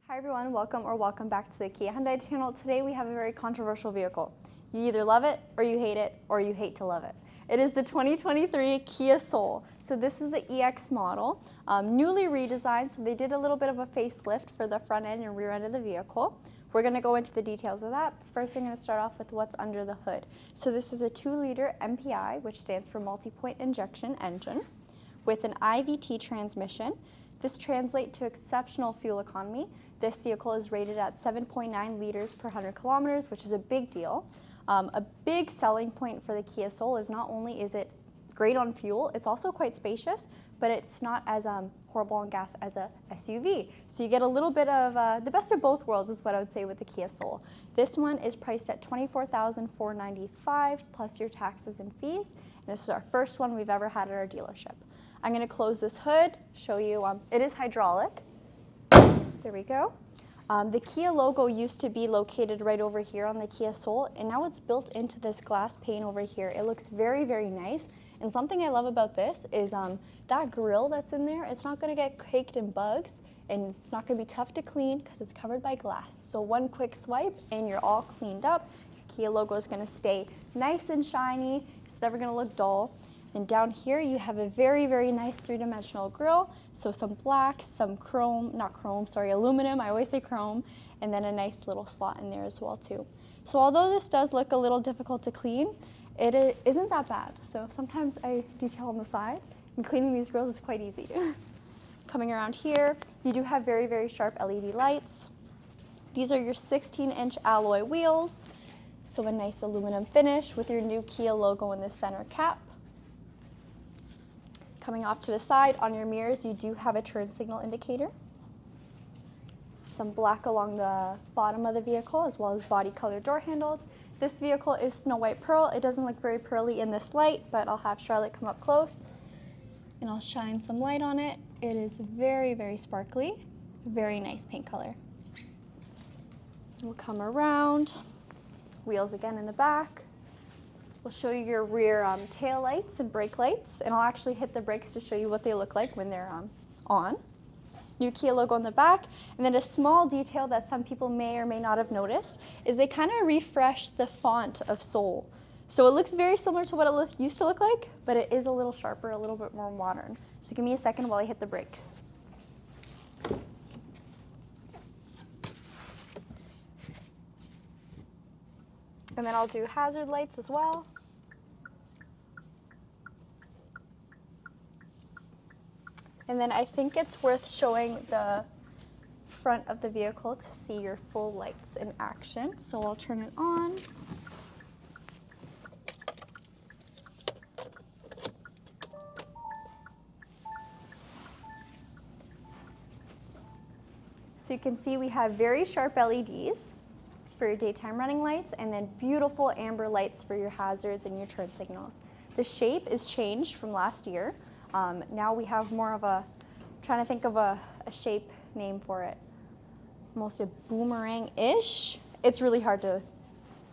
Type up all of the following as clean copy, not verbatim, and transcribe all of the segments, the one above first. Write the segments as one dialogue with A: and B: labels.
A: Hi everyone, welcome back to the Kia Hyundai channel. Today we have a very controversial vehicle. You either love it or you hate to love it. It is the 2023 Kia Soul. So this is the EX model, newly redesigned, so they did a little bit of a facelift for the front end and rear end of the vehicle. We're going to go into the details of that. First, I'm going to start off with what's under the hood. So this is a 2-liter MPI, which stands for multi-point injection engine, with an IVT transmission. This translates to exceptional fuel economy. This vehicle is rated at 7.9 liters per 100 kilometers, which is a big deal. A big selling point for the Kia Soul is not only is it great on fuel, it's also quite spacious, but it's not as horrible on gas as a SUV. So you get a little bit of the best of both worlds is what I would say with the Kia Soul. This one is priced at $24,495 plus your taxes and fees. And this is our first one we've ever had at our dealership. I'm going to close this hood, show you, it is hydraulic. There we go. The Kia logo used to be located right over here on the Kia Soul, and now it's built into this glass pane over here. It looks very, very nice. And something I love about this is that grille that's in there, it's not going to get caked in bugs, and it's not going to be tough to clean because it's covered by glass. So one quick swipe and you're all cleaned up. Your Kia logo is going to stay nice and shiny. It's never going to look dull. And down here you have a very, very nice three-dimensional grille. So some black, some aluminum, I always say chrome, and then a nice little slot in there as well too. So although this does look a little difficult to clean, it isn't that bad. So sometimes I detail on the side, and cleaning these grills is quite easy. Coming around here, you do have very, very sharp LED lights. These are your 16-inch alloy wheels. So a nice aluminum finish with your new Kia logo in the center cap. Coming off to the side, on your mirrors, you do have a turn signal indicator. Some black along the bottom of the vehicle, as well as body color door handles. This vehicle is snow white pearl. It doesn't look very pearly in this light, but I'll have Charlotte come up close and I'll shine some light on it. It is very, very sparkly, very nice paint color. We'll come around, wheels again in the back. We'll show you your rear tail lights and brake lights, and I'll actually hit the brakes to show you what they look like when they're on. New Kia logo on the back, and then a small detail that some people may or may not have noticed is they kind of refreshed the font of Soul. So it looks very similar to what it used to look like, but it is a little sharper, a little bit more modern. So give me a second while I hit the brakes. And then I'll do hazard lights as well. And then I think it's worth showing the front of the vehicle to see your full lights in action. So I'll turn it on. So you can see we have very sharp LEDs for your daytime running lights, and then beautiful amber lights for your hazards and your turn signals. The shape is changed from last year. Now we have more of a, I'm trying to think of a shape name for it, almost a boomerang-ish. It's really hard to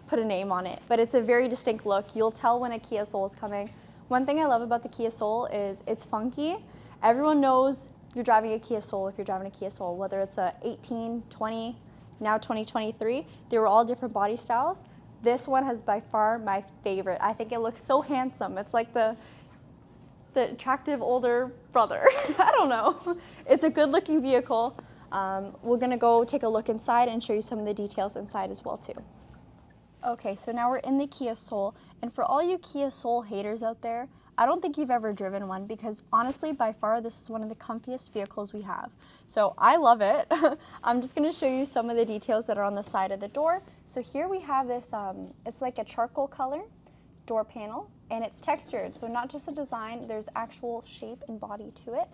A: put a name on it, but it's a very distinct look. You'll tell when a Kia Soul is coming. One thing I love about the Kia Soul is it's funky. Everyone knows you're driving a Kia Soul if you're driving a Kia Soul, whether it's a 18, 20, now 2023. They were all different body styles. This one has by far my favorite. I think it looks so handsome. It's like the attractive older brother. I don't know. It's a good looking vehicle. We're gonna go take a look inside and show you some of the details inside as well too. Okay, so now we're in the Kia Soul, and for all you Kia Soul haters out there, I don't think you've ever driven one because honestly, by far, this is one of the comfiest vehicles we have. So I love it. I'm just gonna show you some of the details that are on the side of the door. So here we have this, it's like a charcoal color door panel, and it's textured. So not just a design, there's actual shape and body to it.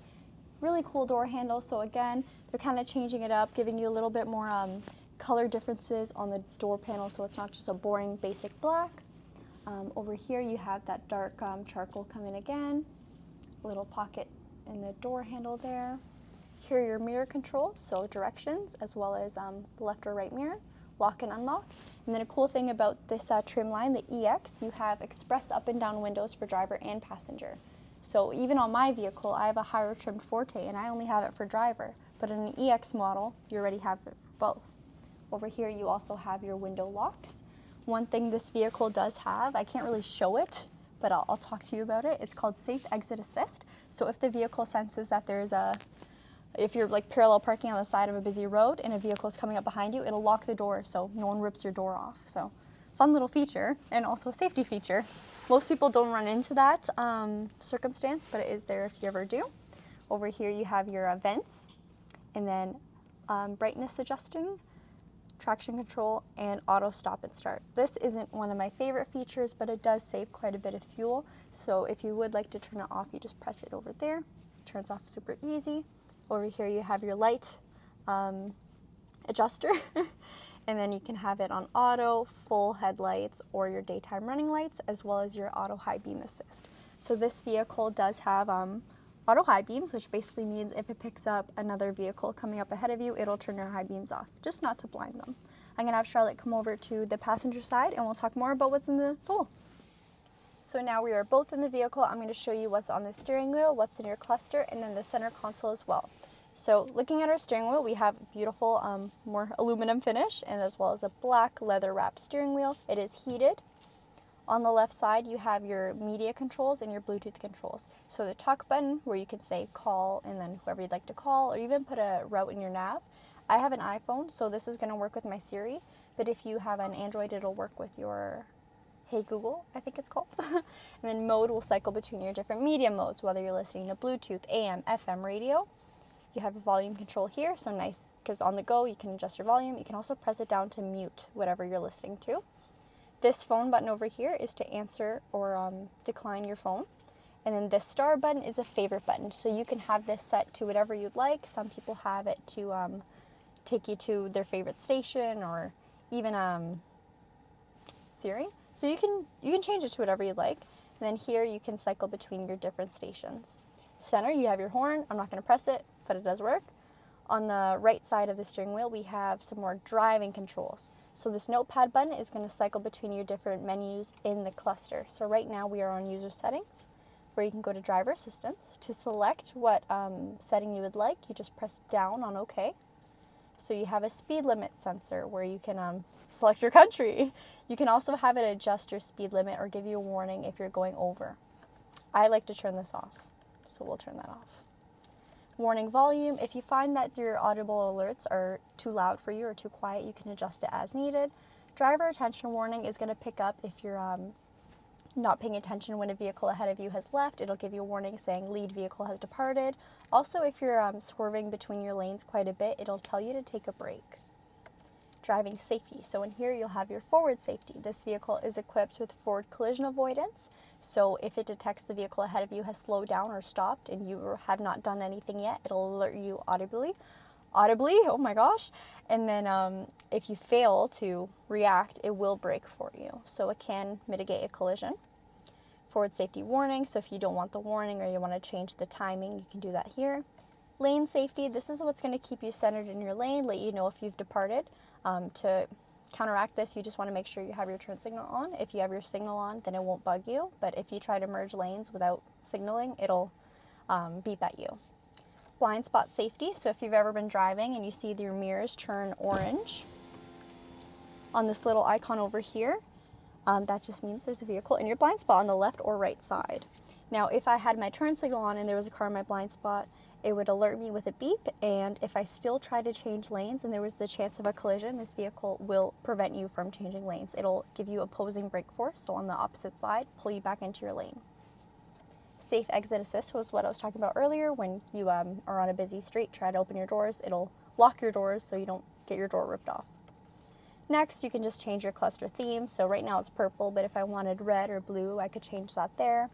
A: Really cool door handle. So again, they're kind of changing it up, giving you a little bit more color differences on the door panel, so it's not just a boring basic black. Over here you have that dark charcoal coming again, a little pocket in the door handle there. Here are your mirror controls, so directions, as well as the left or right mirror, lock and unlock. And then a cool thing about this trim line, the EX, you have express up and down windows for driver and passenger. So even on my vehicle, I have a higher trimmed Forte and I only have it for driver, But in an EX model, you already have it for both. Over here, you also have your window locks. One thing this vehicle does have, I can't really show it, but I'll talk to you about it. It's called Safe Exit Assist. So if the vehicle senses that if you're like parallel parking on the side of a busy road and a vehicle is coming up behind you, it'll lock the door so no one rips your door off. So fun little feature, and also a safety feature. Most people don't run into that circumstance, but it is there if you ever do. Over here you have your vents, and then brightness adjusting, traction control, and auto stop and start. This isn't one of my favorite features, but it does save quite a bit of fuel. So if you would like to turn it off, you just press it over there. It turns off super easy. Over here you have your light adjuster, and then you can have it on auto, full headlights, or your daytime running lights, as well as your auto high beam assist. So this vehicle does have auto high beams, which basically means if it picks up another vehicle coming up ahead of you, it'll turn your high beams off, just not to blind them. I'm gonna have Charlotte come over to the passenger side and we'll talk more about what's in the Soul. So now we are both in the vehicle. I'm gonna show you what's on the steering wheel, what's in your cluster, and then the center console as well. So looking at our steering wheel, we have beautiful more aluminum finish, and as well as a black leather wrapped steering wheel. It is heated. On the left side, you have your media controls and your Bluetooth controls. So the talk button, where you can say call and then whoever you'd like to call, or even put a route in your nav. I have an iPhone, so this is going to work with my Siri, but if you have an Android, it'll work with your Hey Google, I think it's called. And then mode will cycle between your different media modes, whether you're listening to Bluetooth, AM, FM radio. You have a volume control here, so nice, because on the go you can adjust your volume. You can also press it down to mute whatever you're listening to. This phone button over here is to answer or decline your phone. And then this star button is a favorite button, so you can have this set to whatever you'd like. Some people have it to take you to their favorite station, or even Siri. So you can change it to whatever you'd like. And then here you can cycle between your different stations. Center, you have your horn. I'm not going to press it, but it does work. On the right side of the steering wheel, we have some more driving controls. So this notepad button is going to cycle between your different menus in the cluster. So right now we are on user settings, where you can go to driver assistance. To select what setting you would like, you just press down on OK. So you have a speed limit sensor where you can select your country. You can also have it adjust your speed limit or give you a warning if you're going over. I like to turn this off, so we'll turn that off. Warning volume, if you find that your audible alerts are too loud for you or too quiet, you can adjust it as needed. Driver attention warning is going to pick up if you're not paying attention when a vehicle ahead of you has left. It'll give you a warning saying lead vehicle has departed. Also, if you're swerving between your lanes quite a bit, it'll tell you to take a break. Driving safety. So in here you'll have your forward safety. This vehicle is equipped with forward collision avoidance. So if it detects the vehicle ahead of you has slowed down or stopped and you have not done anything yet, it'll alert you audibly, oh my gosh. And then if you fail to react, it will brake for you. So it can mitigate a collision. Forward safety warning. So if you don't want the warning or you want to change the timing, you can do that here. Lane safety. This is what's going to keep you centered in your lane, let you know if you've departed. To counteract this, you just want to make sure you have your turn signal on. If you have your signal on, then it won't bug you. But if you try to merge lanes without signaling, it'll beep at you. Blind spot safety. So if you've ever been driving and you see your mirrors turn orange on this little icon over here, that just means there's a vehicle in your blind spot on the left or right side. Now, if I had my turn signal on and there was a car in my blind spot, it would alert me with a beep, and if I still try to change lanes and there was the chance of a collision, this vehicle will prevent you from changing lanes. It'll give you opposing brake force, so on the opposite side, pull you back into your lane. Safe exit assist was what I was talking about earlier. When you are on a busy street, try to open your doors. It'll lock your doors so you don't get your door ripped off. Next, you can just change your cluster theme. So right now it's purple, but if I wanted red or blue, I could change that there.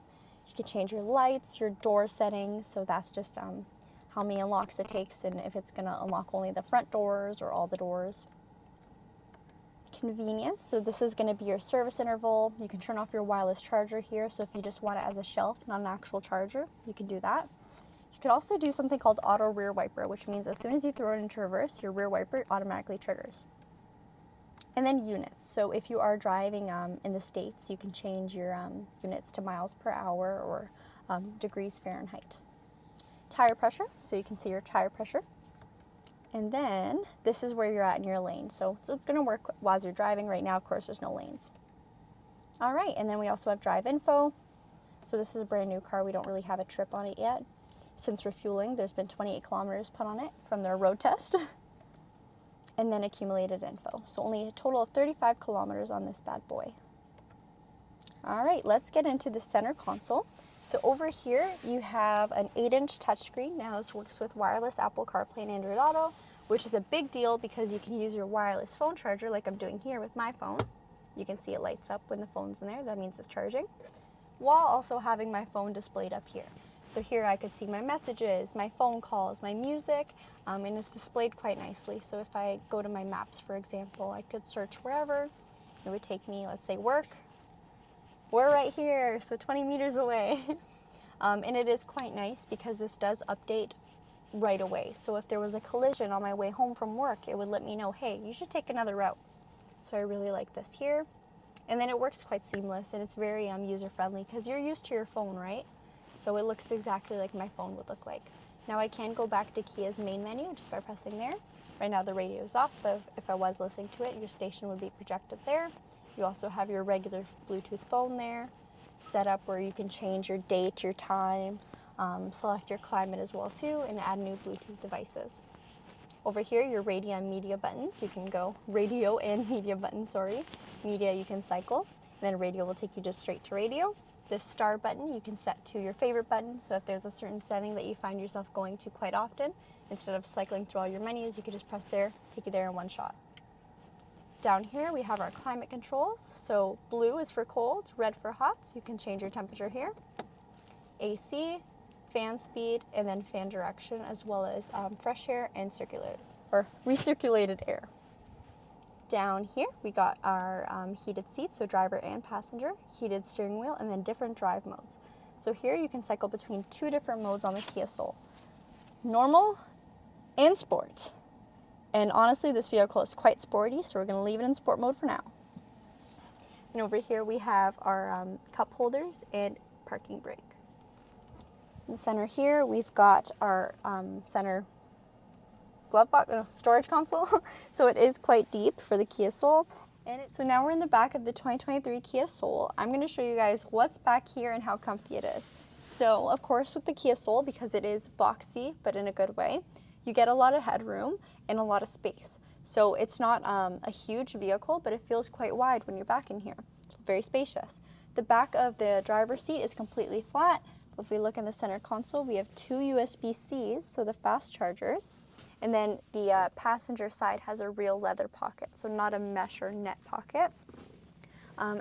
A: You can change your lights, your door settings, so that's just how many unlocks it takes and if it's going to unlock only the front doors or all the doors. Convenience, so this is going to be your service interval. You can turn off your wireless charger here, so if you just want it as a shelf, not an actual charger, you can do that. You could also do something called auto rear wiper, which means as soon as you throw it into reverse, your rear wiper automatically triggers. And then units. So if you are driving in the States, you can change your units to miles per hour or degrees Fahrenheit. Tire pressure, so you can see your tire pressure. And then this is where you're at in your lane. So it's going to work while you're driving. Right now, of course, there's no lanes. All right, and then we also have drive info. So this is a brand new car. We don't really have a trip on it yet. Since refueling, there's been 28 kilometers put on it from their road test. And then accumulated info. So only a total of 35 kilometers on this bad boy. All right, let's get into the center console. So over here, you have an 8-inch touchscreen. Now this works with wireless Apple CarPlay and Android Auto, which is a big deal because you can use your wireless phone charger like I'm doing here with my phone. You can see it lights up when the phone's in there. That means it's charging. While also having my phone displayed up here. So here I could see my messages, my phone calls, my music, and it's displayed quite nicely. So if I go to my maps, for example, I could search wherever. It would take me, let's say, work. We're right here, so 20 meters away. And it is quite nice because this does update right away. So if there was a collision on my way home from work, it would let me know, hey, you should take another route. So I really like this here. And then it works quite seamless, and it's very user-friendly because you're used to your phone, right? So it looks exactly like my phone would look like. Now I can go back to Kia's main menu just by pressing there. Right now the radio is off, but if I was listening to it, your station would be projected there. You also have your regular Bluetooth phone there, set up where you can change your date, your time, select your climate as well too, and add new Bluetooth devices. Over here, your radio and media buttons. You can go radio and media buttons, sorry. Media you can cycle, and then radio will take you just straight to radio. This star button you can set to your favorite button, so if there's a certain setting that you find yourself going to quite often, instead of cycling through all your menus, you can just press there, take you there in one shot. Down here we have our climate controls. So blue is for cold, red for hot, so you can change your temperature here. AC, fan speed, and then fan direction, as well as fresh air and recirculated air. Down here, we got our heated seats, so driver and passenger, heated steering wheel, and then different drive modes. So here you can cycle between 2 different modes on the Kia Soul, normal and sport. And honestly, this vehicle is quite sporty, so we're going to leave it in sport mode for now. And over here, we have our cup holders and parking brake. In the center here, we've got our center glove box, storage console. So it is quite deep for the Kia Soul. So now we're in the back of the 2023 Kia Soul. I'm going to show you guys what's back here and how comfy it is. So of course with the Kia Soul, because it is boxy, but in a good way, you get a lot of headroom and a lot of space. So it's not a huge vehicle, but it feels quite wide when you're back in here. It's very spacious. The back of the driver's seat is completely flat. If we look in the center console, we have 2 USB-Cs, so the fast chargers. And then the passenger side has a real leather pocket, so not a mesh or net pocket.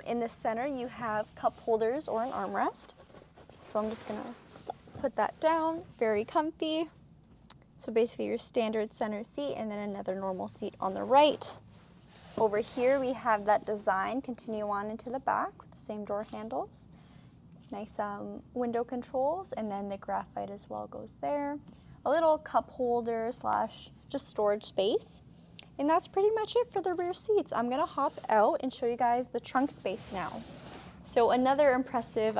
A: In the center, you have cup holders or an armrest. So I'm just gonna put that down, very comfy. So basically your standard center seat and then another normal seat on the right. Over here, we have that design continue on into the back with the same door handles. Nice window controls, and then the graphite as well goes there. A little cup holder / just storage space. And that's pretty much it for the rear seats. I'm gonna hop out and show you guys the trunk space now. So another impressive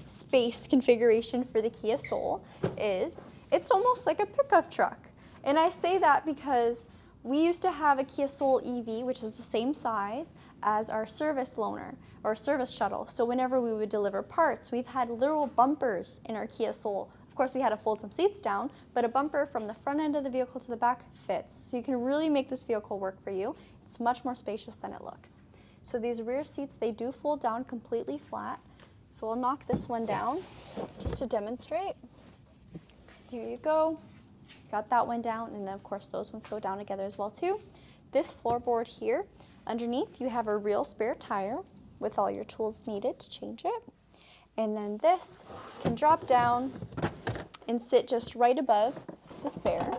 A: space configuration for the Kia Soul is it's almost like a pickup truck. And I say that because we used to have a Kia Soul EV, which is the same size as our service loaner or service shuttle. So whenever we would deliver parts, we've had literal bumpers in our Kia Soul. Of course, we had to fold some seats down, but a bumper from the front end of the vehicle to the back fits. So you can really make this vehicle work for you. It's much more spacious than it looks. So these rear seats, they do fold down completely flat. So I'll knock this one down just to demonstrate. Here you go. Got that one down, and then of course those ones go down together as well too. This floorboard here, underneath you have a real spare tire with all your tools needed to change it. And then this can drop down and sit just right above the spare.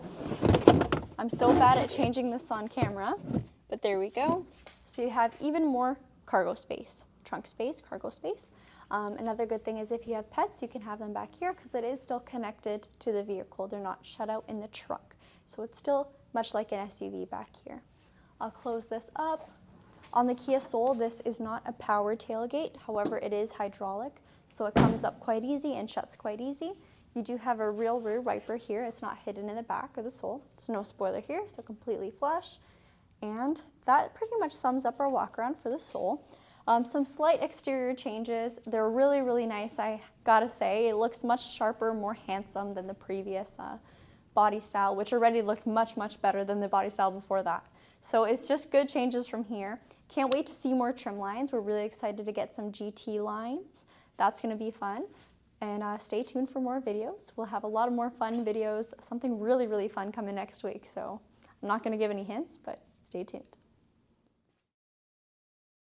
A: I'm so bad at changing this on camera, but there we go. So you have even more cargo space, trunk space, cargo space. Another good thing is if you have pets, you can have them back here because it is still connected to the vehicle. They're not shut out in the trunk. So it's still much like an SUV back here. I'll close this up. On the Kia Soul, this is not a powered tailgate. However, it is hydraulic, so it comes up quite easy and shuts quite easy. You do have a real rear wiper here. It's not hidden in the back of the sole. There's no spoiler here, so completely flush. And that pretty much sums up our walk around for the sole. Some slight exterior changes. They're really, really nice, I gotta say. It looks much sharper, more handsome than the previous body style, which already looked much, much better than the body style before that. So it's just good changes from here. Can't wait to see more trim lines. We're really excited to get some GT lines. That's gonna be fun. And stay tuned for more videos. We'll have a lot of more fun videos, something really, really fun coming next week. So I'm not gonna give any hints, but stay tuned.